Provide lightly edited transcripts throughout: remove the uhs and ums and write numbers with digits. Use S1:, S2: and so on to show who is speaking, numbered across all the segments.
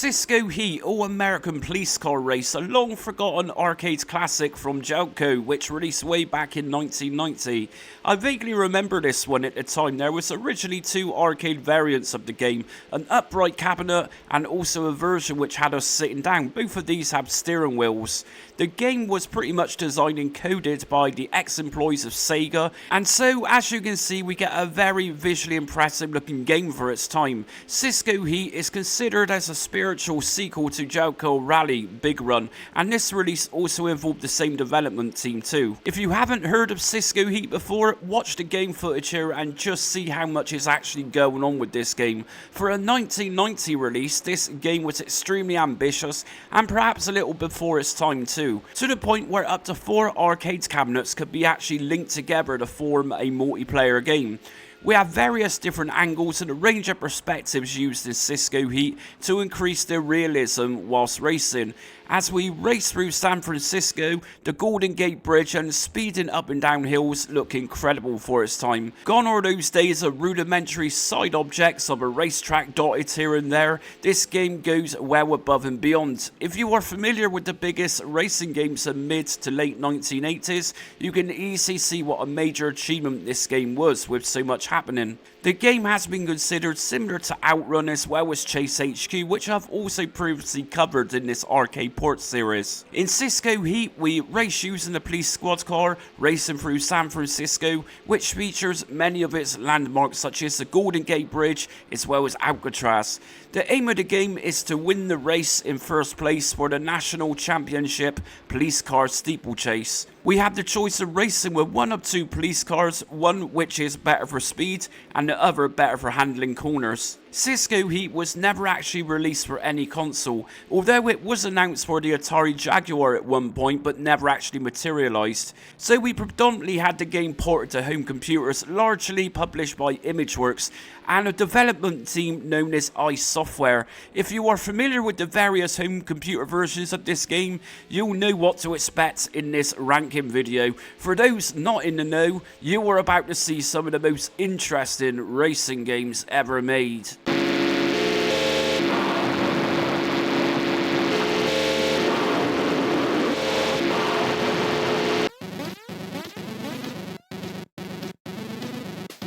S1: Cisco Heat All-American Police Car Race, a long-forgotten arcade classic from Jaleco, which released way back in 1990. I vaguely remember this one at the time. There was originally two arcade variants of the game, an upright cabinet and also a version which had us sitting down. Both of these have steering wheels. The game was pretty much designed and coded by the ex-employees of Sega, and so as you can see we get a very visually impressive looking game for its time. Cisco Heat is considered as a spiritual sequel to Jaleco Rally Big Run, and this release also involved the same development team too. If you haven't heard of Cisco Heat before, watch the game footage here and just see how much is actually going on with this game. For a 1990 release, this game was extremely ambitious and perhaps a little before its time too, to the point where up to 4 arcade cabinets could be actually linked together to form a multiplayer game. We have various different angles and a range of perspectives used in Cisco Heat to increase the realism whilst racing. As we race through San Francisco, the Golden Gate Bridge and speeding up and down hills look incredible for its time. Gone are those days of rudimentary side objects of a racetrack dotted here and there. This game goes well above and beyond. If you are familiar with the biggest racing games of mid to late 1980s, you can easily see what a major achievement this game was with so much happening. The game has been considered similar to Outrun as well as Chase HQ, which I've also previously covered in this arcade port series. In Cisco Heat, we race using the police squad car, racing through San Francisco, which features many of its landmarks such as the Golden Gate Bridge as well as Alcatraz. The aim of the game is to win the race in first place for the National Championship Police Car Steeplechase. We have the choice of racing with one of two police cars, one which is better for speed and the other better for handling corners. Cisco Heat was never actually released for any console, although it was announced for the Atari Jaguar at one point but never actually materialised. So we predominantly had the game ported to home computers, largely published by Imageworks and a development team known as iSoftware. If you are familiar with the various home computer versions of this game, you'll know what to expect in this ranking video. For those not in the know, you are about to see some of the most interesting racing games ever made.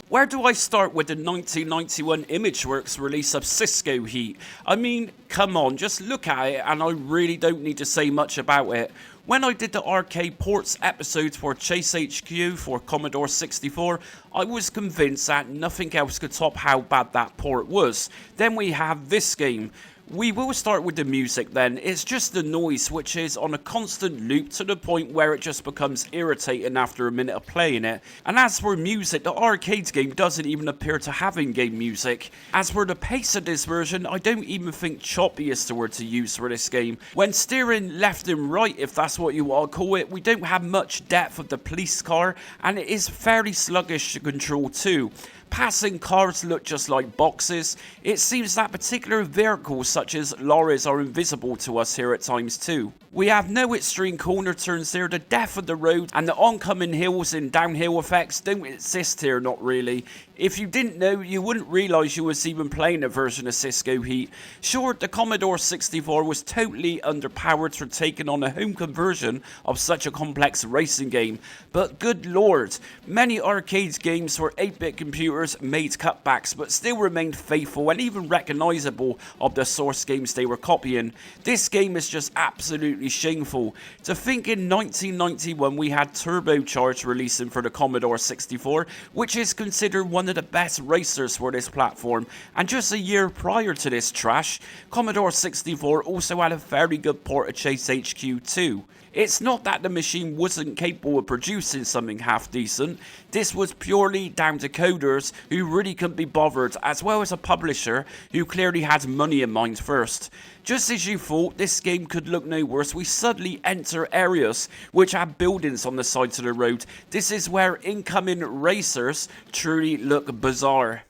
S1: Where do I start with the 1991 Imageworks release of Cisco Heat? I mean, come on, just look at it and I really don't need to say much about it. When I did the arcade ports episodes for Chase HQ for Commodore 64, I was convinced that nothing else could top how bad that port was. Then we have this game. We will start with the music then. It's just the noise which is on a constant loop to the point where it just becomes irritating after a minute of playing it. And as for music, the arcade game doesn't even appear to have in-game music. As for the pace of this version, I don't even think choppy is the word to use for this game. When steering left and right, if that's what you want to call it, we don't have much depth of the police car and it is fairly sluggish to control too. Passing cars look just like boxes. It seems that particular vehicles such as lorries are invisible to us here at times too. We have no extreme corner turns here, the depth of the road and the oncoming hills and downhill effects don't exist here, not really. If you didn't know, you wouldn't realise you was even playing a version of Cisco Heat. Sure, the Commodore 64 was totally underpowered for taking on a home conversion of such a complex racing game, but good lord, many arcade games for 8-bit computers made cutbacks but still remained faithful and even recognisable of the source games they were copying. This game is just absolutely shameful. To think in 1991 we had Turbocharged releasing for the Commodore 64, which is considered one of the best racers for this platform, and just a year prior to this trash, Commodore 64 also had a very good port of Chase HQ too. It's not that the machine wasn't capable of producing something half decent, this was purely down to coders who really couldn't be bothered, as well as a publisher who clearly had money in mind first. Just as you thought this game could look no worse, we suddenly enter areas which have buildings on the sides of the road. This is where incoming racers truly look bizarre.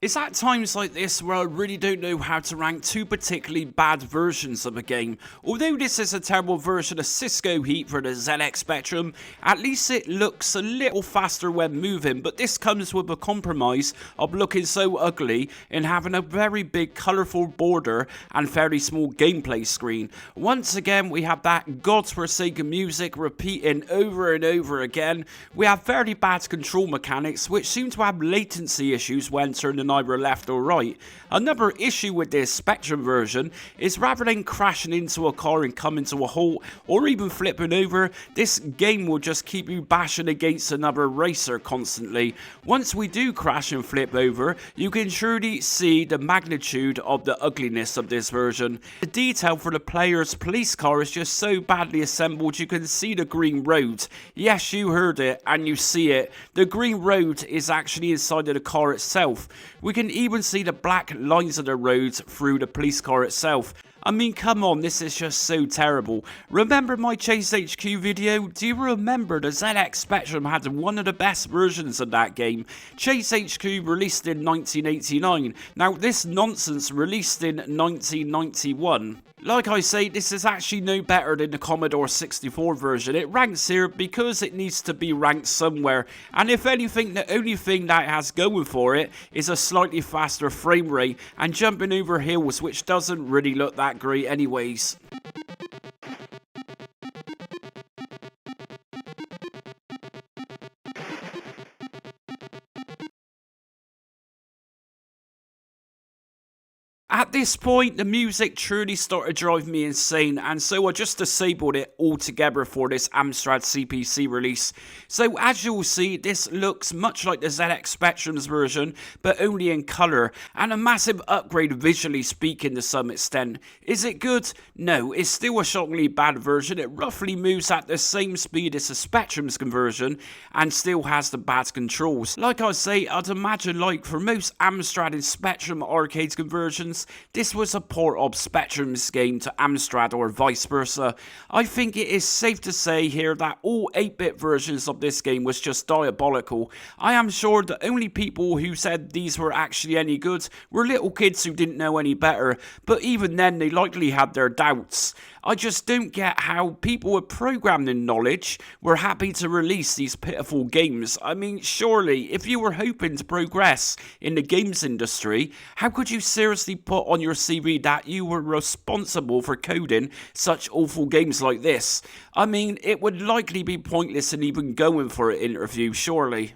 S1: It's at times like this where I really don't know how to rank two particularly bad versions of a game. Although this is a terrible version of Cisco Heat for the ZX Spectrum, at least it looks a little faster when moving, but this comes with a compromise of looking so ugly and having a very big colourful border and fairly small gameplay screen. Once again, we have that godforsaken music repeating over and over again. We have very bad control mechanics which seem to have latency issues when turning either left or right. Another issue with this Spectrum version is rather than crashing into a car and coming to a halt or even flipping over, this game will just keep you bashing against another racer constantly. Once we do crash and flip over, you can truly see the magnitude of the ugliness of this version. The detail for the player's police car is just so badly assembled. You can see the green road. Yes, you heard it and you see it. The green road is actually inside of the car itself. We can even see the black lines of the roads through the police car itself. I mean, come on, this is just so terrible. Remember my Chase HQ video? Do you remember the ZX Spectrum had one of the best versions of that game? Chase HQ released in 1989. Now, this nonsense released in 1991. Like I say, this is actually no better than the Commodore 64 version. It ranks here because it needs to be ranked somewhere. And if anything, the only thing that it has going for it is a slightly faster frame rate and jumping over hills, which doesn't really look that great anyways. At this point, the music truly started to drive me insane, and so I just disabled it altogether for this Amstrad CPC release. So as you'll see, this looks much like the ZX Spectrum's version, but only in colour, and a massive upgrade visually speaking to some extent. Is it good? No, it's still a shockingly bad version. It roughly moves at the same speed as the Spectrum's conversion, and still has the bad controls. Like I say, I'd imagine like for most Amstrad and Spectrum arcade conversions, this was a port of Spectrum's game to Amstrad or vice versa. I think it is safe to say here that all 8-bit versions of this game was just diabolical. I am sure the only people who said these were actually any good were little kids who didn't know any better, but even then they likely had their doubts. I just don't get how people with programming knowledge were happy to release these pitiful games. I mean, surely, if you were hoping to progress in the games industry, how could you seriously put on your CV that you were responsible for coding such awful games like this? I mean, it would likely be pointless in even going for an interview, surely.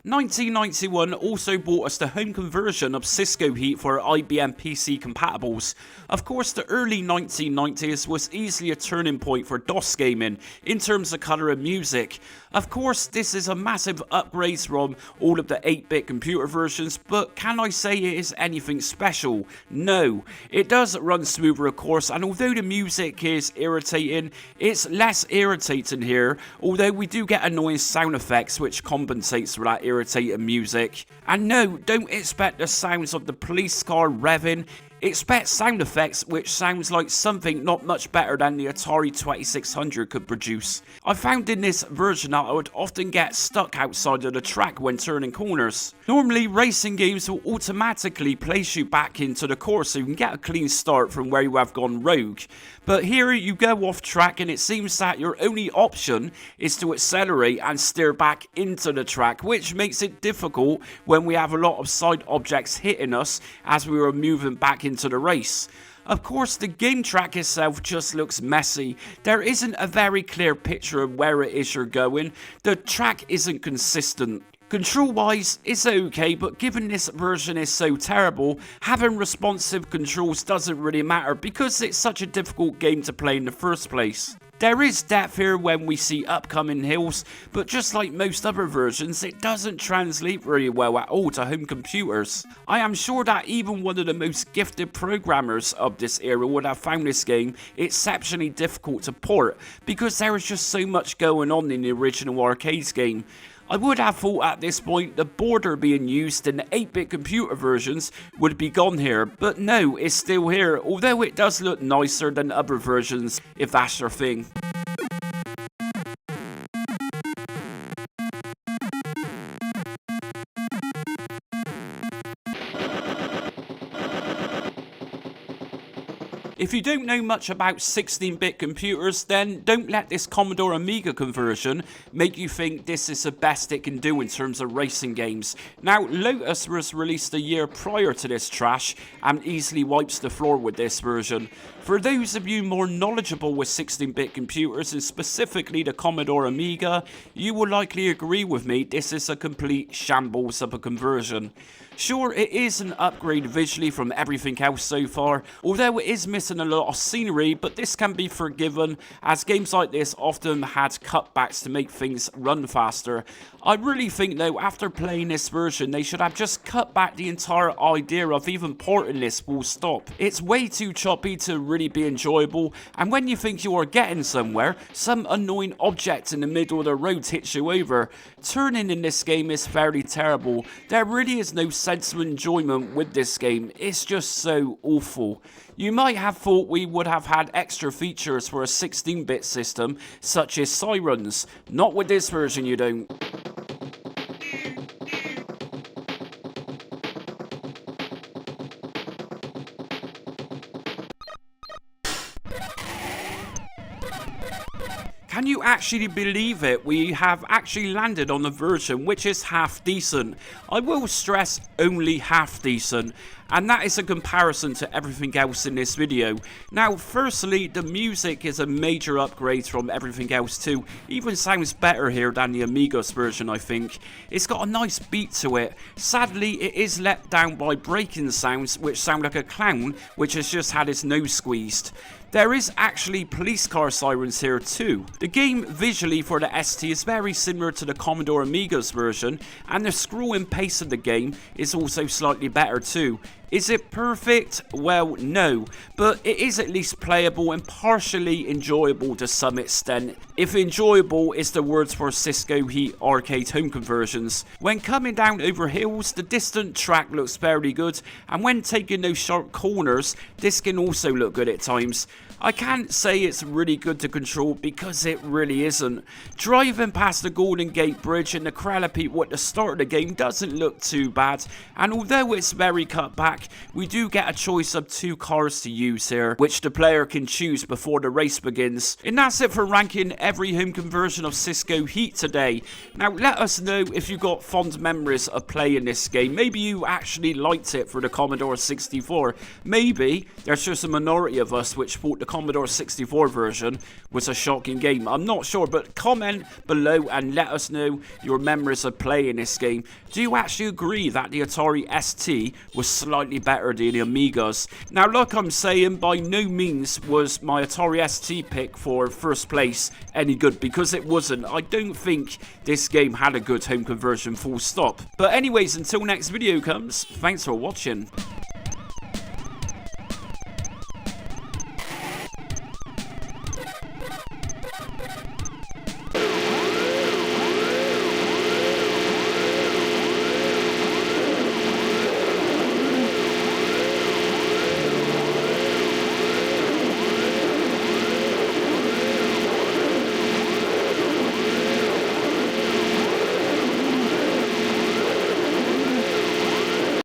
S1: "1991 also brought us the home conversion of Cisco Heat for IBM PC compatibles. Of course, the early 1990s was easily a turning point for DOS gaming in terms of colour and music. Of course, this is a massive upgrade from all of the 8-bit computer versions, but can I say it is anything special? No. It does run smoother, of course, and although the music is irritating, it's less irritating here, although we do get annoying sound effects which compensates for that irritating music. And no, don't expect the sounds of the police car revving. Expect sound effects which sounds like something not much better than the Atari 2600 could produce. I found in this version that I would often get stuck outside of the track when turning corners. Normally racing games will automatically place you back into the course so you can get a clean start from where you have gone rogue. But here you go off track and it seems that your only option is to accelerate and steer back into the track, which makes it difficult when we have a lot of side objects hitting us as we were moving back into the race. Of course, the game track itself just looks messy. There isn't a very clear picture of where it is you're going. The track isn't consistent. Control wise, it's okay, but given this version is so terrible, having responsive controls doesn't really matter because it's such a difficult game to play in the first place. There is depth here when we see upcoming hills, but just like most other versions, it doesn't translate very well at all to home computers. I am sure that even one of the most gifted programmers of this era would have found this game exceptionally difficult to port, because there is just so much going on in the original arcade game. I would have thought at this point the border being used in the 8-bit computer versions would be gone here, but no, it's still here, although it does look nicer than other versions, if that's your thing. If you don't know much about 16-bit computers, then don't let this Commodore Amiga conversion make you think this is the best it can do in terms of racing games. Now, Lotus was released a year prior to this trash and easily wipes the floor with this version. For those of you more knowledgeable with 16-bit computers, and specifically the Commodore Amiga, you will likely agree with me this is a complete shambles of a conversion. Sure, it is an upgrade visually from everything else so far, although it is missing a lot of scenery, but this can be forgiven as games like this often had cutbacks to make things run faster. I really think though, after playing this version, they should have just cut back the entire idea of even porting this full stop. It's way too choppy to really be enjoyable, and when you think you are getting somewhere, some annoying object in the middle of the road hits you over. Turning in this game is fairly terrible. There really is no sense of enjoyment with this game. It's just so awful. You might have thought we would have had extra features for a 16-bit system, such as sirens. Not with this version, you don't. Can you actually believe it? We have actually landed on a version which is half decent. I will stress only half decent, and that is a comparison to everything else in this video. Now, firstly, the music is a major upgrade from everything else too. Even sounds better here than the Amiga's version, I think. It's got a nice beat to it. Sadly, it is let down by braking sounds, which sound like a clown, which has just had his nose squeezed. There is actually police car sirens here too. The game visually for the ST is very similar to the Commodore Amiga's version, and the scroll and pace of the game is also slightly better too. Is it perfect? Well, no, but it is at least playable and partially enjoyable to some extent, if enjoyable is the words for Cisco Heat arcade home conversions. When coming down over hills, the distant track looks very good, and when taking those sharp corners, this can also look good at times. I can't say it's really good to control because it really isn't. Driving past the Golden Gate Bridge and the crowd of people at the start of the game doesn't look too bad, and although it's very cut back, we do get a choice of 2 cars to use here, which the player can choose before the race begins. And that's it for ranking every home conversion of Cisco Heat today. Now let us know if you got fond memories of playing this game. Maybe you actually liked it for the Commodore 64. Maybe there's just a minority of us which thought the Commodore 64 version was a shocking game. I'm not sure, but comment below and let us know your memories of playing this game. Do you actually agree that the Atari ST was slightly better than the Amigas? Now, like I'm saying, by no means was my Atari ST pick for first place any good, because it wasn't. I don't think this game had a good home conversion, full stop. But anyways, until next video comes, thanks for watching.